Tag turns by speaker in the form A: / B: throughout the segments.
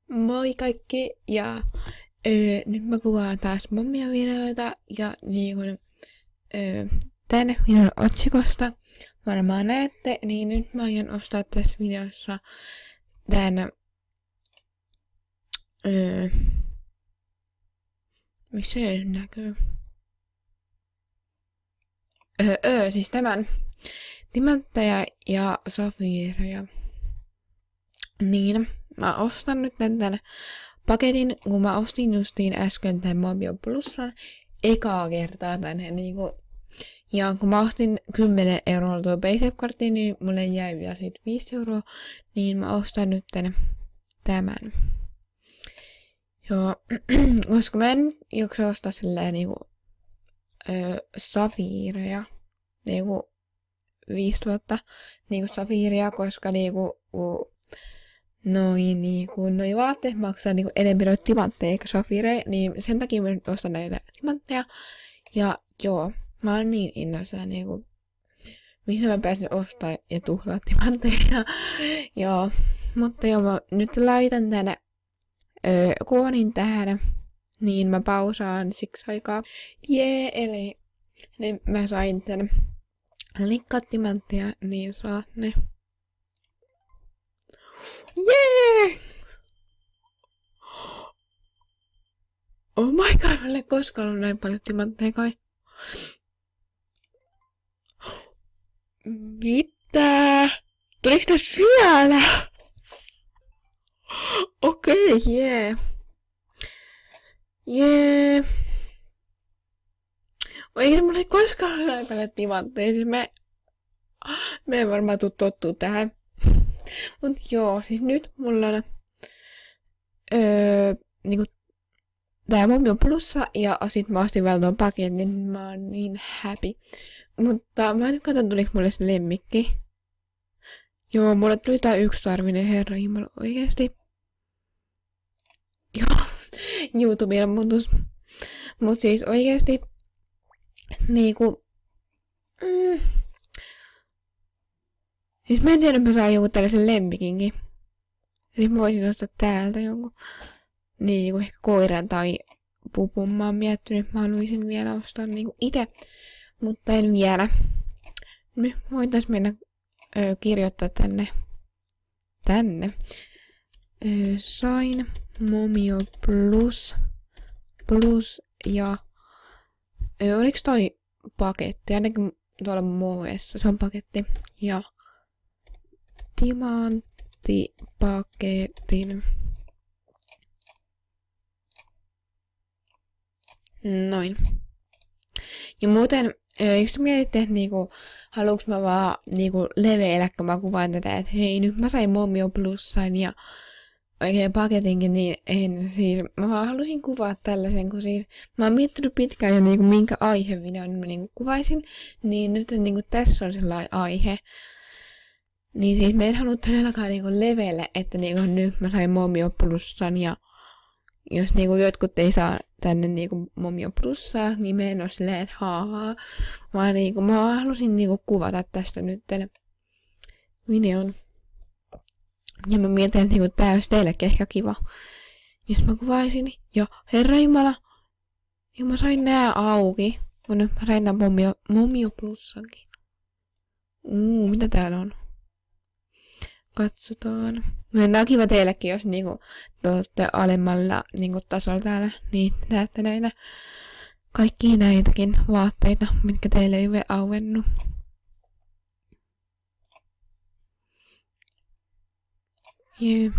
A: Moi kaikki ja nyt mä kuvaan taas mommia videoita ja niin kuin tän videon otsikosta varmaan näette, niin nyt mä aion ostaa tässä videossa tän missä se nyt näkyy? Siis tämän timantteja ja safiireja. Niin, mä ostan nyt tän paketin, kun mä ostin justiin äsken tän Momio Plusan ekaa kertaa tänne niinku. Ja kun mä ostin 10 euroa tuo Basic-kartti, niin mulle jäi vielä sit 5 euroa, niin mä ostan nyt tämän. Joo, koska mä en jaksa ostaa silleen niinku safiireja, niinku 5000 niinku safiiria, koska niinku noi vaatteet maksaa niinku enemmän noita timantteja eikä safiireja, niin sen takia mä nyt ostan näitä timantteja. Ja joo, mä oon niin innoissaan niinku, missä mä pääsin ostaa ja tuhlaa timantteja. Joo, mutta joo, mä nyt laitan tänne koonin tähän, niin mä pausaan siksi aikaa. Jee, eli niin mä sain tänne linkkatimantteja, niin saat ne. Jee! Oh my god, mulla ei koskaan ollut näin paljon timantteja kai. Mitä? Tuliko tässä vielä? Okei, jee. Jee. Oikein mulla ei koskaan ollut näin paljon timantteja. Siis mä en varmaan tuu tottuu tähän. Mut joo, siis nyt mulla on niinku tää Momio Plussa ja sit mä ostin vielä tuon paketin, niin mä oon niin happy. Mutta mä nyt katson, tuliko mulle se lemmikki. Joo, mulle tuli tää yksisarvinen herra jumala oikeesti. Joo, YouTube-ilmoitus. Mut siis oikeesti niinku siis mä en tiedä, että mä saan jonkun tällaisen lemmikinkin. Siis mä voisin ostaa täältä jonkun niinku ehkä koiran tai pupun. Mä oon miettinyt, että mä haluaisin vielä ostaa niinku ite, mutta en vielä. Nyt voitais mennä kirjoittaa tänne. Sain Momio Plus ja oliks toi paketti? Ainakin tuolla Moessa se on paketti. Ja timanttipaketin. Noin. Ja muuten, jos mietitte, että niinku, haluuks mä vaan niinku leveillä, kun mä kuvaan tätä, että hei, nyt mä sain Momio Plusan ja oikein paketinkin, niin en siis, mä vaan halusin kuvaa tällaisen, kun siis mä oon miettinyt pitkään jo niinku minkä aihevideon mä niinku kuvaisin, niin nyt niinku tässä on sellainen aihe. Niin siis mä en halua todellakaan niinku leveille, että niinku nyt mä sain Momio Plusan ja jos niinku jotkut ei saa tänne niinku Momio Plussaa, niin mä en oo silleen hahaa. Vaan niinku mä halusin niinku kuvata tästä nyt videon. Ja mä mietin, että niinku tää olisi teillekin ehkä kiva. Jos mä kuvaisin. Ja herra jumala. Ja mä sain nää auki. Kun nyt mä sain tän Momio Plussankin. Mitä täällä on? Katsotaan. No, nää on kiva teillekin, jos niinku te olette alemmalla niinku tasolla täällä, niin näette näitä kaikkia näitäkin vaatteita, mitkä teille ei ole auennut. Jee.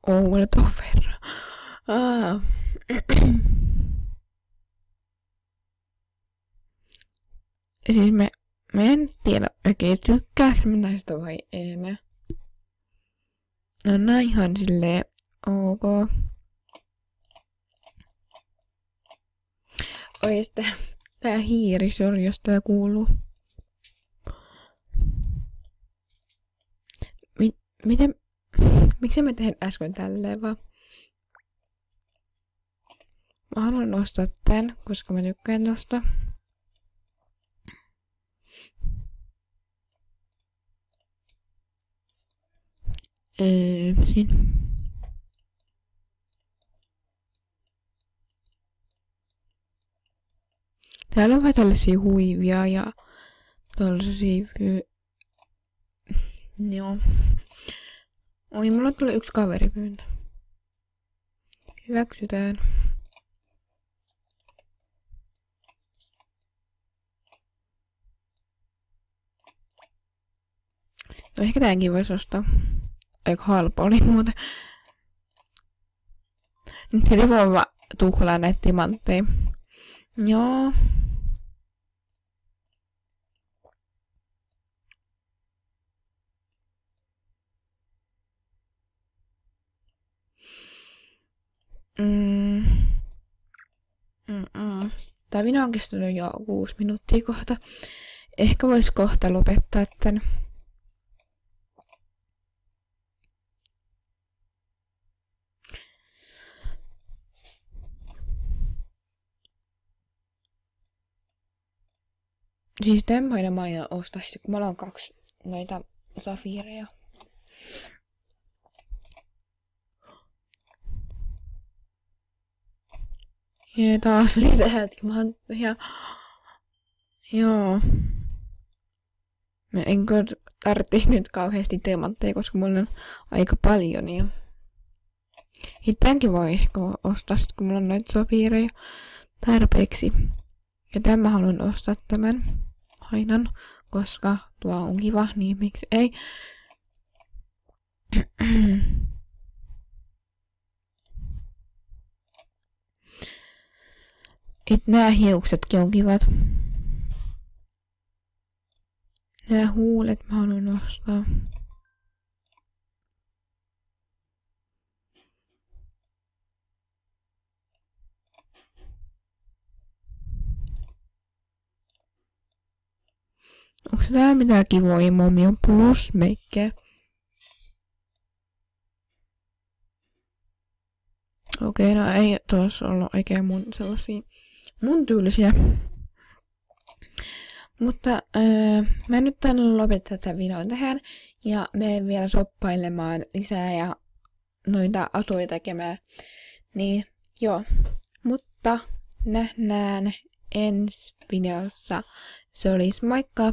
A: Mulla tuon verran. Siis mä en tiedä oikein tykkääks mä näistä vai ei. No nää ihan silleen ok. Oikeesti tää hiiri, sori jos tää kuuluu. Miten? Miksi mä tein äsken tälleen vaan? Mä haluan ostaa tän, koska mä tykkään tosta. Öpsin. Täällä on vähän tällaisia huivia ja tällaisia... Joo. Oi, mulla tuli yksi kaveripyyntö. Hyväksytään. No ehkä tämänkin voisi ostaa. Aika halpa oli muuten. Nyt heti voi tuhlaa näitä timantteja. Joo. Tää video on kestänyt jo 6 minuuttia kohta. Ehkä vois kohta lopettaa tän. Siis tämmöinen mä aion ostaa, kun mulla on 2 noita safiireja. Ja taas lisää timantteja. Joo. Mä en tarvitsisi nyt kauheasti timantteja, koska mulla on aika paljon. Ja... Tämänkin voi ehkä ostaa, kun mulla on noita safiireja tarpeeksi. Ja tämän haluan ostaa tämän hainan, koska tuo on kiva, niin miksi ei. Nää hiuksetkin on kivat. Nää huulet mä haluan ostaa. Onko tää mitään kivoja Momio Plus meikkejä? Okei, no ei tuossa ollut oikein mun tyylisiä. Mutta mä nyt tänne lopettaa tätä videon tähän. Ja menen vielä soppailemaan lisää ja noita asuja tekemään. Niin joo. Mutta nähdään ensi videossa. Se olisi moikka!